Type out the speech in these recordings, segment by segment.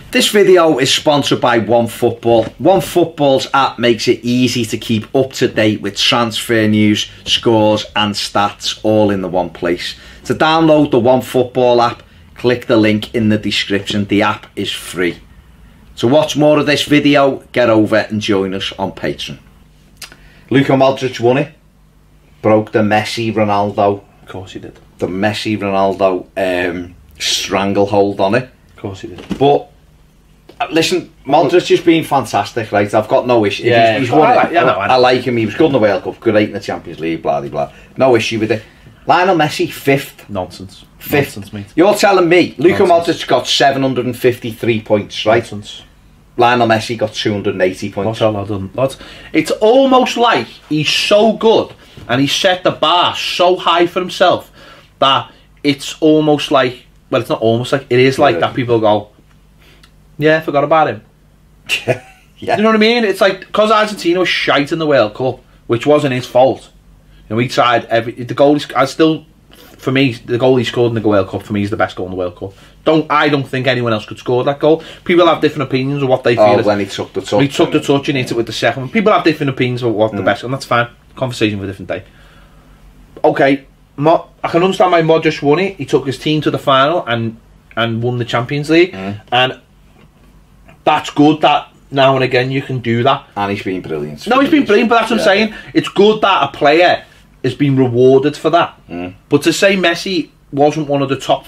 This video is sponsored by OneFootball. OneFootball's app makes it easy to keep up to date with transfer news, scores and stats all in the one place. To download the OneFootball app, click the link in the description. The app is free. To watch more of this video, get over and join us on Patreon. Luka Modrić won it. Broke the Messi Ronaldo. Of course he did. The Messi Ronaldo stranglehold on it. Of course he did. But listen, Modrić has been fantastic, right? I've got no issue. Yeah, he's won it. I like him. He was good in the World Cup, great in the Champions League, blah, blah, blah. No issue with it. Lionel Messi, 5th. Nonsense. 5th. Nonsense, mate. You're telling me Luka Modrić got 753 points, right? Nonsense. Lionel Messi got 280 points. It's almost like he's so good and he set the bar so high for himself that it's almost like, well, it's not almost like, it is like that people go, yeah, forgot about him. Yeah. You know what I mean? It's like, because Argentina was shite in the World Cup, which wasn't his fault. You know, he tried the goal, for me, the goal he scored in the World Cup, for me, is the best goal in the World Cup. I don't think anyone else could score that goal. People have different opinions of what they feel. When he took the touch. He took the touch and hit it with the second one. People have different opinions of what the best, and that's fine. Conversation for a different day. Okay, I can understand why Modrić won it. He took his team to the final and won the Champions League. And that's good that now and again you can do that. And he's been brilliant. No, he's been brilliant, but that's what I'm saying. It's good that a player has been rewarded for that. But to say Messi wasn't one of the top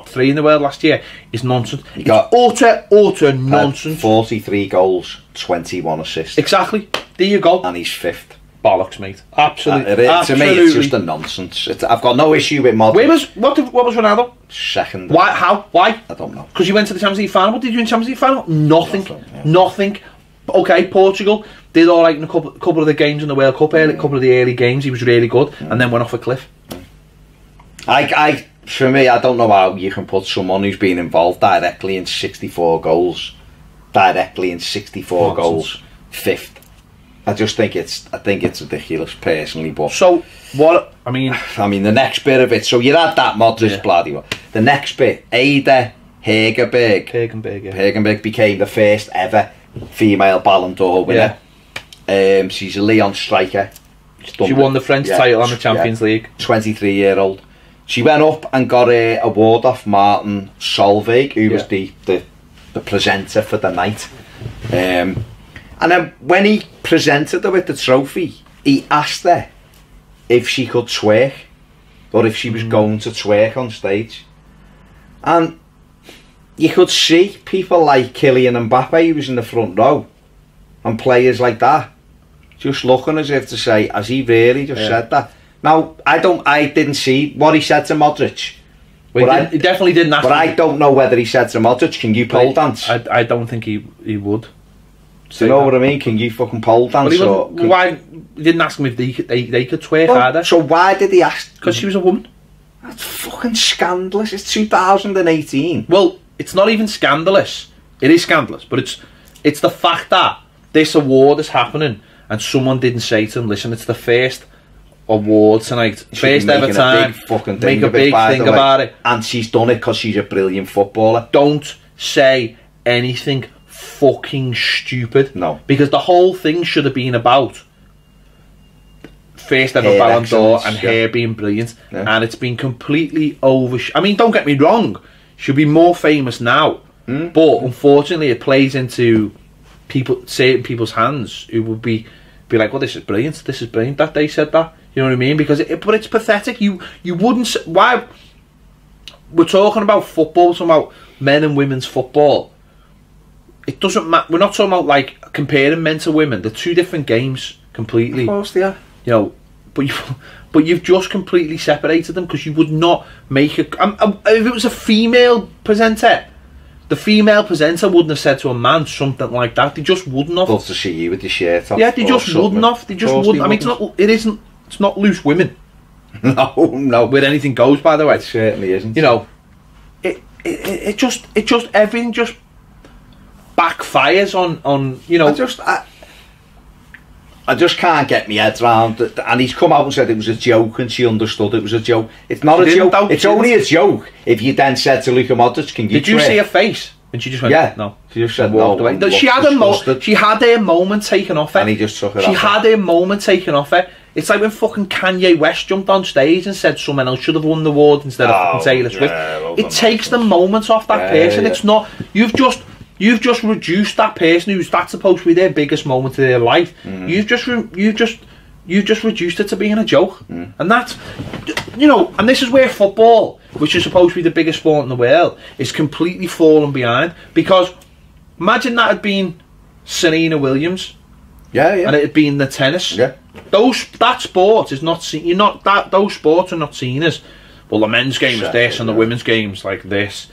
3 in the world last year is nonsense. He got utter nonsense. 43 goals, 21 assists. Exactly. There you go. And he's 5th. Bollocks, mate. Absolutely. To me, it's just a nonsense. I've got no issue with Modrić. What was Ronaldo? 2nd. Why? How? Why? I don't know. Because you went to the Champions League final. What did you do in the Champions League final? Nothing. Yeah. Nothing. Okay, Portugal did all right in a couple of the games in the World Cup. Couple of the early games, he was really good, and then went off a cliff. For me, I don't know how you can put someone who's been involved directly in 64 goals, Nonsense. 5th. I just think it's ridiculous, personally. But so what? I mean, the next bit of it. So you had that Modrić, bloody well. The next bit, Ada Hegerberg became the first ever female Ballon d'Or winner. She's a Lyon striker. She won the French title on the Champions League. 23-year-old. She went up and got an award off Martin Solveig, who was the presenter for the night. And then when he presented her with the trophy, he asked her if she could twerk, or if she was going to twerk on stage. And you could see people like Kylian Mbappe, who was in the front row, and players like that, just looking as if to say, has he really just said that? Now, I didn't see what he said to Modrić. Well, he definitely didn't ask. But I don't know whether he said to Modrić, can you pole dance? I don't think he would. Do you know what I mean? Can you fucking pole dance? Why he didn't ask him if they could twerk either? So why did he ask? Because she was a woman. That's fucking scandalous. It's 2018. Well, it's not even scandalous. It is scandalous, but it's the fact that this award is happening and someone didn't say to him, listen, it's the first award tonight, first ever time, make a big thing about it. And she's done it because she's a brilliant footballer. Don't say anything fucking stupid. No. Because the whole thing should have been about first ever Ballon d'Or and her being brilliant. And it's been completely I mean, don't get me wrong, she'll be more famous now. But unfortunately it plays into certain people's hands who would be like, well, this is brilliant that they said that. You know what I mean? Because but it's pathetic. You wouldn't. Why? We're talking about football, talking about men and women's football. It doesn't matter. We're not talking about like comparing men to women. They're two different games completely. Of course they are. You know, but you've just completely separated them because you would not make if it was a female presenter. The female presenter wouldn't have said to a man something like that. They just wouldn't have. Love to see you with your shirt off. Yeah, they just wouldn't have. They just wouldn't. I mean, it's not loose women. No. Where anything goes, by the way. It certainly isn't. You know, it just everything just backfires on you know. I just can't get my head around it. And he's come out and said it was a joke, and she understood it was a joke. It's not a joke. It's only a joke if you then said to Luka Modrić, can you Did you see her face? And she just went, no. She just said walked no. Away. She had her moment taken off her. And he just took it She off had her moment taken off her. It's like when fucking Kanye West jumped on stage and said someone else should have won the award instead of fucking Taylor Swift. It takes the moment off that person. It's not. You've just reduced that person that's supposed to be their biggest moment of their life. You've just reduced it to being a joke, and that's, you know, and this is where football, which is supposed to be the biggest sport in the world, is completely falling behind. Because imagine that had been Serena Williams, and it had been the tennis. That sport is not seen. Those sports are not seen as, well, the men's game is this and the women's game's like this.